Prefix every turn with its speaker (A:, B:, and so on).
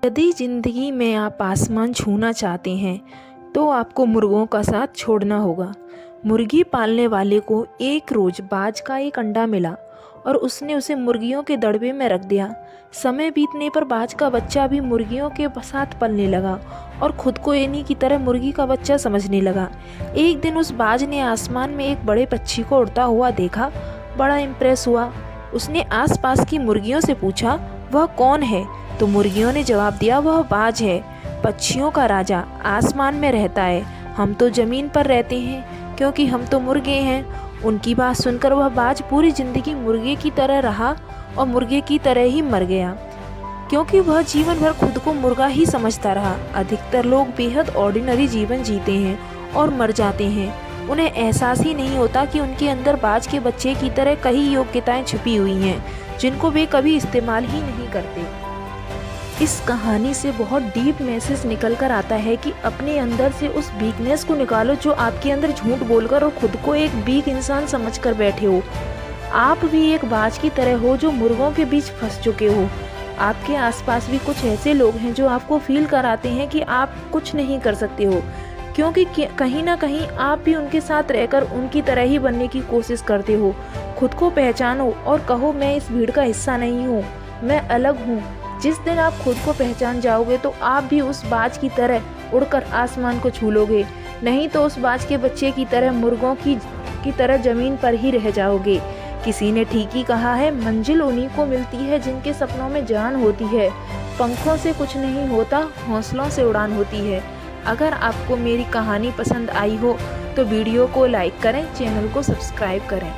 A: यदि ज़िंदगी में आप आसमान छूना चाहते हैं तो आपको मुर्गों का साथ छोड़ना होगा। मुर्गी पालने वाले को एक रोज़ बाज का एक अंडा मिला और उसने उसे मुर्गियों के दड़बे में रख दिया। समय बीतने पर बाज का बच्चा भी मुर्गियों के साथ पलने लगा और खुद को इन्हीं की तरह मुर्गी का बच्चा समझने लगा। एक दिन उस बाज ने आसमान में एक बड़े पक्षी को उड़ता हुआ देखा। बड़ा इम्प्रेस हुआ। उसने आसपास की मुर्गियों से पूछा, वह कौन है? तो मुर्गियों ने जवाब दिया, वह बाज है, पक्षियों का राजा, आसमान में रहता है। हम तो ज़मीन पर रहते हैं क्योंकि हम तो मुर्गे हैं। उनकी बात सुनकर वह बाज पूरी ज़िंदगी मुर्गे की तरह रहा और मुर्गे की तरह ही मर गया, क्योंकि वह जीवन भर खुद को मुर्गा ही समझता रहा। अधिकतर लोग बेहद ऑर्डिनरी जीवन जीते हैं और मर जाते हैं। उन्हें एहसास ही नहीं होता कि उनके अंदर बाज के बच्चे की तरह कई योग्यताएं छुपी हुई हैं जिनको वे कभी इस्तेमाल ही नहीं करते। इस कहानी से बहुत डीप मैसेज निकल कर आता है कि अपने अंदर से उस वीकनेस को निकालो जो आपके अंदर झूठ बोलकर और खुद को एक वीक इंसान समझकर बैठे हो। आप भी एक बाज की तरह हो जो मुर्गों के बीच फंस चुके हो। आपके आसपास भी कुछ ऐसे लोग हैं जो आपको फील कराते हैं कि आप कुछ नहीं कर सकते हो, क्योंकि कहीं ना कहीं आप भी उनके साथ रहकर उनकी तरह ही बनने की कोशिश करते हो। खुद को पहचानो और कहो, मैं इस भीड़ का हिस्सा नहीं हूँ, मैं अलग हूँ। जिस दिन आप खुद को पहचान जाओगे तो आप भी उस बाज की तरह उड़कर आसमान को छू लोगे, नहीं तो उस बाज के बच्चे की तरह मुर्गों की तरह ज़मीन पर ही रह जाओगे। किसी ने ठीक ही कहा है, मंजिल उन्हीं को मिलती है जिनके सपनों में जान होती है। पंखों से कुछ नहीं होता, हौसलों से उड़ान होती है। अगर आपको मेरी कहानी पसंद आई हो तो वीडियो को लाइक करें, चैनल को सब्सक्राइब करें।